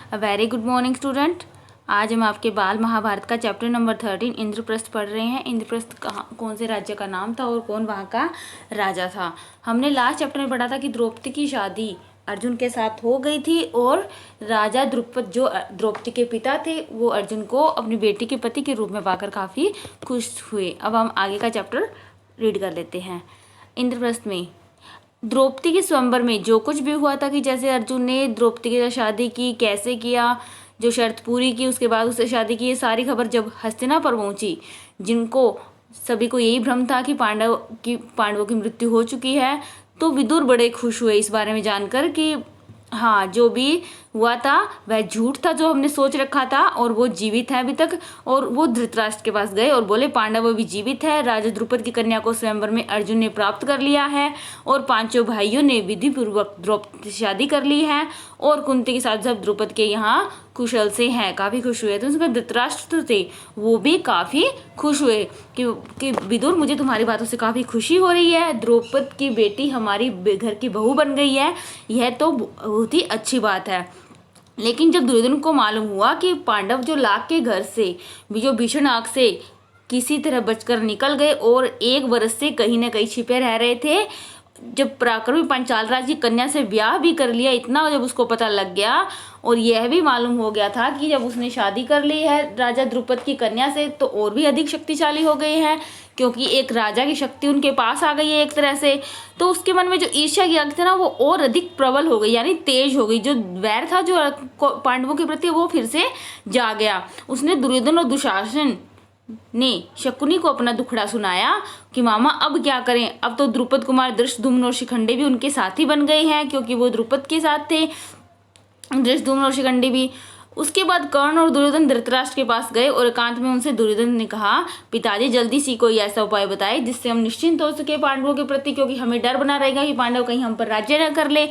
A very good morning student. आज हम आपके बाल महाभारत का चैप्टर नंबर 13 इंद्रप्रस्थ पढ़ रहे हैं। इंद्रप्रस्थ कहाँ कौन से राज्य का नाम था और कौन वहाँ का राजा था। हमने लास्ट चैप्टर में पढ़ा था कि द्रौपदी की शादी अर्जुन के साथ हो गई थी और राजा द्रुपद जो द्रौपदी के पिता थे वो अर्जुन को अपनी बेटी के पति के रूप में पाकर काफ़ी खुश हुए। अब हम आगे का चैप्टर रीड कर लेते हैं। इंद्रप्रस्थ में द्रौपदी के स्वयंवर में जो कुछ भी हुआ था कि जैसे अर्जुन ने द्रौपदी के साथ शादी की, कैसे किया, जो शर्त पूरी की, उसके बाद उससे शादी की, ये सारी खबर जब हस्तिनापुर पहुंची, जिनको सभी को यही भ्रम था कि पांडवों की मृत्यु हो चुकी है, तो विदुर बड़े खुश हुए इस बारे में जानकर कि हाँ, जो भी हुआ था वह झूठ था जो हमने सोच रखा था और वो जीवित है अभी तक। और वो धृतराष्ट्र के पास गए और बोले पांडव भी जीवित है, राजा द्रुपद की कन्या को स्वयंवर में अर्जुन ने प्राप्त कर लिया है और पांचों भाइयों ने विधि पूर्वक द्रौपदी से शादी कर ली है और कुंती के साथ जब द्रुपद के यहाँ कुशल से हैं, काफ़ी खुश हुए। तो उसमें धृतराष्ट्र थे वो भी काफ़ी खुश हुए कि विदुर मुझे तुम्हारी बातों से काफ़ी खुशी हो रही है, द्रौपद की बेटी हमारी घर की बहू बन गई है, यह तो बहुत ही अच्छी बात है। लेकिन जब दुर्योधन को मालूम हुआ कि पांडव जो लाख के घर से भी जो भीषण आग से किसी तरह बचकर निकल गए और 1 वर्ष से कहीं न कहीं छिपे रह रहे थे, जब पराक्रमी पांचाल राज की कन्या से ब्याह भी कर लिया, इतना जब उसको पता लग गया और यह भी मालूम हो गया था कि जब उसने शादी कर ली है राजा द्रुपद की कन्या से तो और भी अधिक शक्तिशाली हो गए हैं, क्योंकि एक राजा की शक्ति उनके पास आ गई है एक तरह से। तो उसके मन में जो ईर्ष्या की आग थी ना वो और अधिक प्रबल हो गई, यानी तेज हो गई। जो वैर था जो पांडवों के प्रति वो फिर से जा गया। उसने दुर्योधन और दुशासन ने शकुनी को अपना दुखड़ा सुनाया कि मामा अब क्या करें, अब तो द्रुपद कुमार धृष्टद्युम्न और शिखंडी भी उनके साथी बन गए हैं, क्योंकि वो द्रुपद के साथ थे, धृष्टद्युम्न और शिखंडी भी। उसके बाद कर्ण और दुर्योधन धृतराष्ट्र के पास गए और एकांत में उनसे दुर्योधन ने कहा पिताजी जल्दी सी कोई ऐसा उपाय बताए जिससे हम निश्चिंत हो सके पांडवों के प्रति, क्योंकि हमें डर बना रहेगा कि पांडव कहीं हम पर राज्य न कर ले।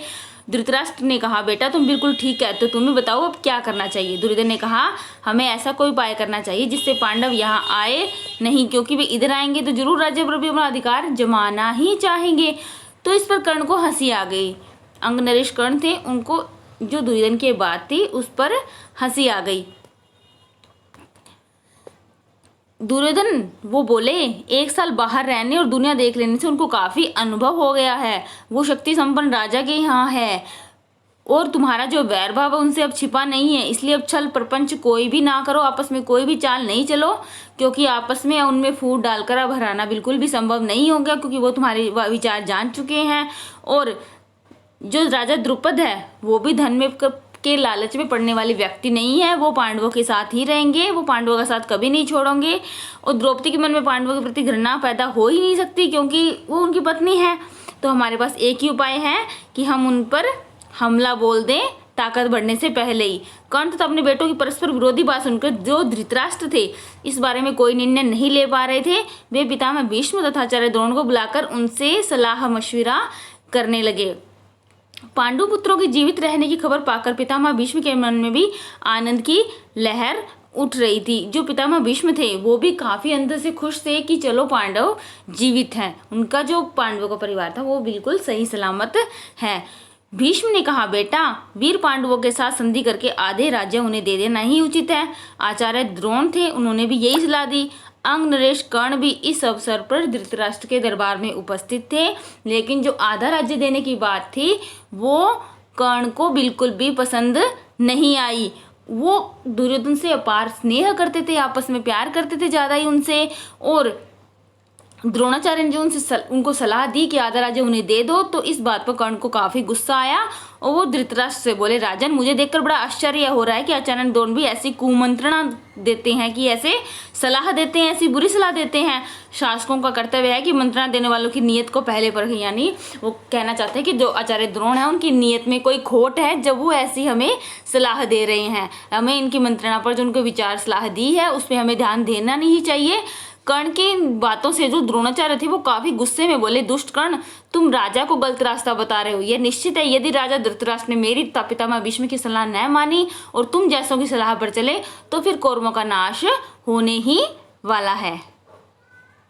धृतराष्ट्र ने कहा बेटा तुम बिल्कुल ठीक है, तो तुम्हें बताओ अब क्या करना चाहिए। दुर्योधन ने कहा हमें ऐसा कोई उपाय करना चाहिए जिससे पांडव यहाँ आए नहीं, क्योंकि वे इधर आएंगे तो जरूर राज्य पर भी अपना अधिकार जमाना ही चाहेंगे। तो इस पर कर्ण को हंसी आ गई। अंग नरेश कर्ण थे, उनको जो दुर्योधन की बात थी उस पर हंसी आ गई। दुर्योधन वो बोले 1 साल बाहर रहने और दुनिया देख लेने से उनको काफी अनुभव हो गया है, वो शक्ति संपन्न राजा के यहाँ है और तुम्हारा जो वैर भाव है उनसे अब छिपा नहीं है, इसलिए अब छल प्रपंच कोई भी ना करो, आपस में कोई भी चाल नहीं चलो, क्योंकि आपस में उनमें फूट डालकर अब हराना बिल्कुल भी संभव नहीं होगा, क्योंकि वो तुम्हारे विचार जान चुके हैं। और जो राजा द्रुपद है वो भी धन में के लालच में पड़ने वाली व्यक्ति नहीं है, वो पांडवों के साथ ही रहेंगे, वो पांडवों का साथ कभी नहीं छोड़ेंगे। और द्रौपदी के मन में पांडवों के प्रति घृणा पैदा हो ही नहीं सकती, क्योंकि वो उनकी पत्नी है। तो हमारे पास एक ही उपाय है कि हम उन पर हमला बोल दें ताकत बढ़ने से पहले ही। कर्ण तो अपने बेटों की परस्पर विरोधी बात सुनकर जो धृतराष्ट्र थे इस बारे में कोई निर्णय नहीं ले पा रहे थे, वे पितामह भीष्म तथा आचार्य द्रोण को बुलाकर उनसे सलाह मशविरा करने लगे। पांडु पुत्रों के जीवित रहने की खबर पाकर पितामह भीष्म के मन में भी आनंद की लहर उठ रही थी। जो पितामह भीष्म थे वो भी काफी अंदर से खुश थे कि चलो पांडव जीवित हैं, उनका जो पांडवों का परिवार था वो बिल्कुल सही सलामत है। भीष्म ने कहा बेटा वीर पांडवों के साथ संधि करके आधे राज्य उन्हें दे देना ही उचित है। आचार्य द्रोण थे, उन्होंने भी यही सलाह दी। अंग नरेश कर्ण भी इस अवसर पर धृतराष्ट्र के दरबार में उपस्थित थे, लेकिन जो आधा राज्य देने की बात थी वो कर्ण को बिल्कुल भी पसंद नहीं आई। वो दुर्योधन से अपार स्नेह करते थे, आपस में प्यार करते थे ज़्यादा ही उनसे, और द्रोणाचार्य ने जो उनको सलाह दी कि आधा राज्य उन्हें दे दो, तो इस बात पर कर्ण को काफी गुस्सा आया और वो धृतराष्ट्र से बोले राजन मुझे देखकर बड़ा आश्चर्य हो रहा है कि आचार्य द्रोण भी ऐसी कुमंत्रणा देते हैं, कि ऐसे सलाह देते हैं, ऐसी बुरी सलाह देते हैं। शासकों का कर्तव्य है कि मंत्रणा देने वालों की नीयत को पहले परखें, यानी वो कहना चाहते हैं कि जो आचार्य द्रोण है उनकी नीयत में कोई खोट है जब वो ऐसी हमें सलाह दे रहे हैं। हमें इनकी मंत्रणा पर जो उनको विचार सलाह दी है उस पर हमें ध्यान देना नहीं चाहिए। कर्ण की बातों से जो द्रोणाचार्य थे वो काफी गुस्से में बोले दुष्ट कर्ण तुम राजा को गलत रास्ता बता रहे हो। यह निश्चित है यदि राजा धृतराष्ट्र ने मेरी पितामह भीष्म की सलाह न मानी और तुम जैसों की सलाह पर चले तो फिर कौरवों का नाश होने ही वाला है।